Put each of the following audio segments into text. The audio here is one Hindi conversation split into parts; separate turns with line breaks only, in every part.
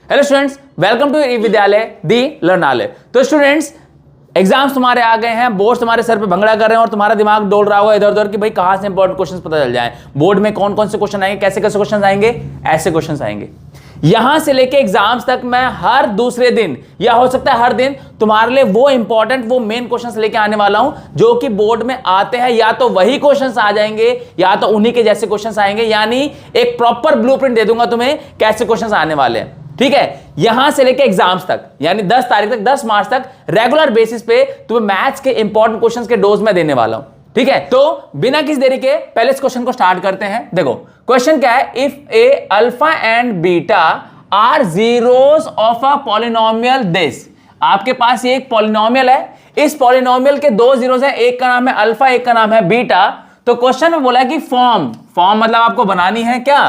हेलो स्टूडेंट्स, वेलकम टू विद्यालय दी लर्नालय। तो स्टूडेंट्स, एग्जाम्स तुम्हारे आ गए हैं, बोर्ड तुम्हारे सर पे भंगड़ा कर रहे हैं और तुम्हारा दिमाग डोल रहा होगा इधर उधर कि भाई कहां से इंपॉर्टेंट क्वेश्चंस पता चल जाए, बोर्ड में कौन कौन से क्वेश्चन आएंगे, कैसे कैसे क्वेश्चन आएंगे, ऐसे क्वेश्चन आएंगे। यहां से लेके एग्जाम्स तक मैं हर दूसरे दिन या हो सकता है हर दिन तुम्हारे लिए वो इंपॉर्टेंट वो मेन क्वेश्चंस लेके आने वाला हूं जो कि बोर्ड में आते हैं। या तो वही क्वेश्चंस आ जाएंगे या तो उन्हीं के जैसे क्वेश्चंस आएंगे, यानी एक प्रॉपर ब्लूप्रिंट दे दूंगा तुम्हें कैसे क्वेश्चंस आने वाले हैं। ठीक है, यहां से लेके एग्जाम्स तक यानी 10 तारीख तक, 10 मार्च तक रेगुलर बेसिस पे तुम्हें मैथ्स के इंपॉर्टेंट क्वेश्चंस के डोज में देने वाला हूं। ठीक है, तो बिना किसी देरी के पहले इस क्वेश्चन को स्टार्ट करते हैं। देखो क्वेश्चन क्या है, if a alpha and beta are zeros of a polynomial this. आपके पास ये एक पॉलिनोमियल है, इस पॉलिनोमियल के दो जीरोस हैं, एक का नाम है अल्फा, एक का नाम है बीटा। तो क्वेश्चन में बोला है कि फॉर्म मतलब आपको बनानी है क्या,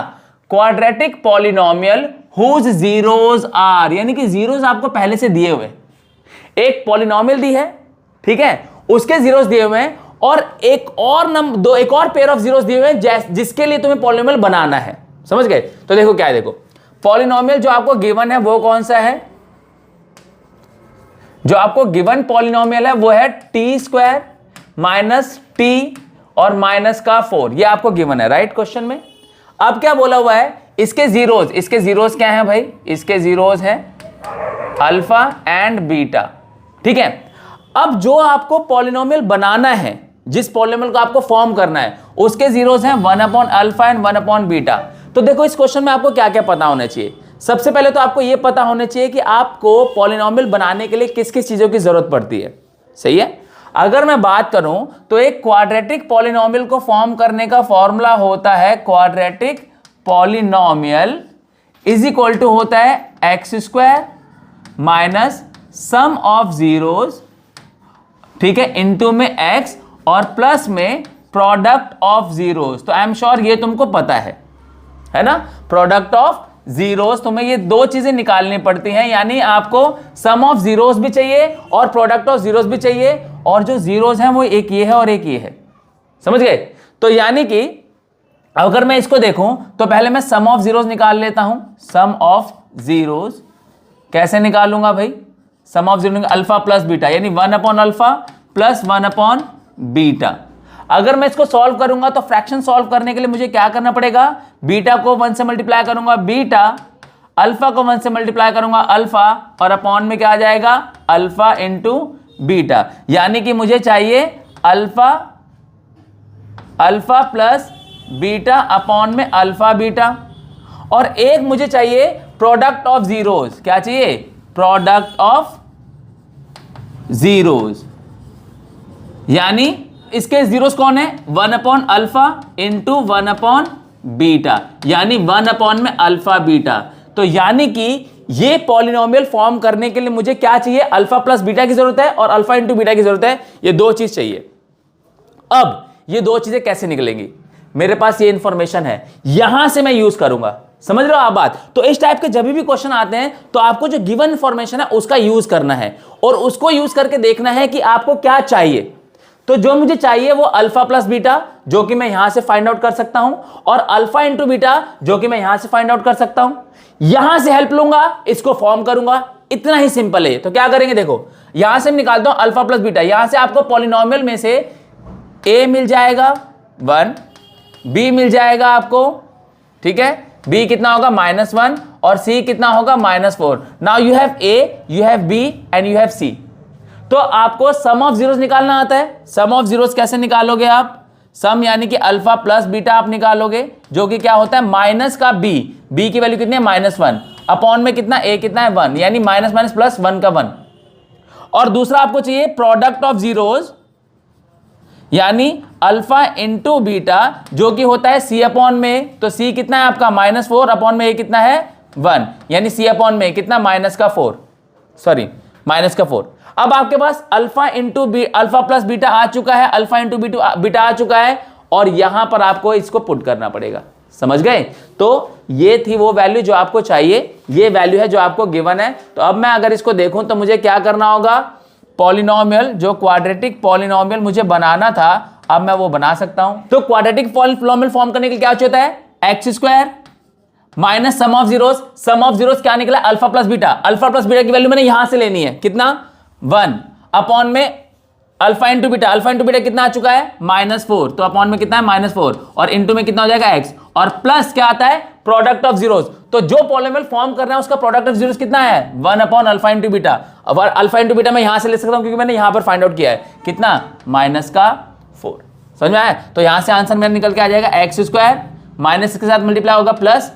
quadratic polynomial whose zeros are, यानी कि जीरोस आपको पहले से दिए हुए, एक पॉलिनोमियल दी है, ठीक है, उसके जीरोस दिए हुए हैं और एक और पेयर ऑफ जीरोस दिए हुए हैं जिसके लिए तुम्हें पॉलिनोमियल बनाना है। समझ गए? तो देखो क्या है, देखो पॉलिनोमियल जो आपको गिवन है वो कौन सा है, जो आपको गिवन पॉलिनोमियल है वो है टी स्क्वायर माइनस टी और माइनस का 4, ये आपको गिवन है राइट क्वेश्चन में। अब क्या बोला हुआ है, इसके जीरोस क्या हैं भाई, इसके जीरोस हैं अल्फा एंड बीटा। ठीक है, अब जो आपको पॉलिनोमियल बनाना है, जिस पॉलिनोमियल को आपको फॉर्म करना है, उसके जीरोस हैं 1 upon alpha and 1 upon beta. तो देखो इस क्वेश्चन में आपको क्या क्या पता होना चाहिए। सबसे पहले तो आपको यह पता होना चाहिए कि आपको पॉलिनोमियल बनाने के लिए किस किस चीजों की जरूरत पड़ती है। सही है, अगर मैं बात करूं तो एक क्वाड्रेटिक पॉलिनोमियल को फॉर्म करने का फॉर्मूला होता है, quadratic polynomial is equal to होता है x square minus sum of zeros, ठीक है, इनटू में एक्स और प्लस में प्रोडक्ट ऑफ जीरोस। तो आई एम श्योर ये तुमको पता है ना, प्रोडक्ट ऑफ जीरोस, तुम्हें ये दो चीजें निकालनी पड़ती हैं, यानी आपको सम ऑफ जीरोस भी चाहिए और प्रोडक्ट ऑफ जीरोस भी चाहिए, और जो जीरोस हैं वो एक ये है और एक ये है। समझ गए? तो यानी कि अगर मैं इसको देखूं तो पहले मैं सम ऑफ जीरोस निकाल लेता हूं। सम ऑफ जीरोस कैसे निकालूंगा भाई, sum of zero alpha plus beta, यानी 1 upon alpha plus 1 upon beta. अगर मैं इसको सॉल्व करूंगा तो फ्रैक्शन सॉल्व करने के लिए मुझे क्या करना पड़ेगा, बीटा को 1 से मल्टीप्लाई करूंगा बीटा, अल्फा को 1 से मल्टीप्लाई करूंगा अल्फा, और अपॉन में क्या आ जाएगा, अल्फा इंटू बीटा। यानी कि मुझे चाहिए अल्फा प्लस बीटा अपॉन में अल्फा बीटा, और एक मुझे चाहिए प्रोडक्ट ऑफ जीरोस। क्या चाहिए, प्रोडक्ट ऑफ जीरोस, यानी इसके जीरोस कौन है, 1 upon alpha into 1 upon beta, यानी 1 अपॉन में अल्फा बीटा। तो यानी कि ये पॉलिनोमियल फॉर्म करने के लिए मुझे क्या चाहिए, अल्फा प्लस बीटा की जरूरत है और अल्फा इंटू बीटा की जरूरत है, ये दो चीज चाहिए। अब ये दो चीजें कैसे निकलेंगी, मेरे पास ये इंफॉर्मेशन है, यहां से मैं यूज करूंगा। समझ रहे हो आप बात? तो इस टाइप के जब भी क्वेश्चन आते हैं तो आपको जो गिवन इंफॉर्मेशन है उसका यूज करना है और उसको यूज करके देखना है कि आपको क्या चाहिए। तो जो मुझे चाहिए वो अल्फा प्लस बीटा, जो कि मैं यहां से फाइंड आउट कर सकता हूं, और अल्फा इंटू बीटा, जो कि मैं यहां से फाइंड आउट कर सकता हूं। यहां से हेल्प लूंगा, इसको फॉर्म करूंगा, इतना ही सिंपल है। तो क्या करेंगे, देखो यहां से मैं निकालता हूं अल्फा प्लस बीटा, यहां से आपको पॉलिनोमियल में से ए मिल जाएगा 1, बी मिल जाएगा आपको, ठीक है, बी कितना होगा -1 और सी कितना होगा -4। Now you have A, you have B and you have C. तो आपको सम ऑफ जीरोस निकालना आता है। सम ऑफ जीरोस कैसे निकालोगे आप, सम यानी कि अल्फा प्लस बीटा आप निकालोगे, जो कि क्या होता है माइनस का बी, बी की वैल्यू कितनी है -1, अपॉन में कितना ए कितना है 1, यानी माइनस माइनस प्लस 1 का 1। और दूसरा आपको चाहिए प्रोडक्ट ऑफ जीरोस, यानी अल्फा इंटू बीटा, जो कि होता है सी अपॉन में, तो सी कितना है आपका -4, अपॉन में ए कितना है 1, यानी सी अपॉन में कितना माइनस का 4। अब आपके पास अल्फा प्लस बीटा आ चुका है, अल्फा इंटू बीटा आ चुका है, और यहां पर आपको इसको पुट करना पड़ेगा। समझ गए? तो ये थी वो वैल्यू जो आपको चाहिए, ये वैल्यू है जो आपको गिवन है। तो अब मैं अगर इसको देखूं तो मुझे क्या करना होगा, पॉलिनोमियल, जो क्वाड्रेटिक पॉलिनोमियल मुझे बनाना था, अब मैं वो बना सकता हूं। तो क्वाड्रेटिक पॉलिनोमियल फॉर्म करने के लिए क्या चाहिए होता है, x square minus sum of zeros क्या निकला, alpha plus beta. Alpha plus beta की वैल्यू मैंने यहां से लेनी है, कितना 1 अपॉन में अल्फा इंटू बीटा कितना आ चुका है -4, तो अपॉन में कितना है -4 और इंटू में कितना हो जाएगा x, और प्लस क्या आता है प्रोडक्ट ऑफ जीरोस। तो जो पॉलिनोमियल फॉर्म कर रहा है उसका प्रोडक्ट ऑफ जीरोस कितना है 1 अपॉन अल्फा इंटू बीटा। अब अल्फा इंटू बीटा मैं यहां से ले सकता हूं क्योंकि मैंने यहां पर फाइंड आउट किया है कितना -4। समझ में आया? तो यहां से आंसर मेरा निकल के आ जाएगा x² माइनस के साथ मल्टीप्लाई होगा प्लस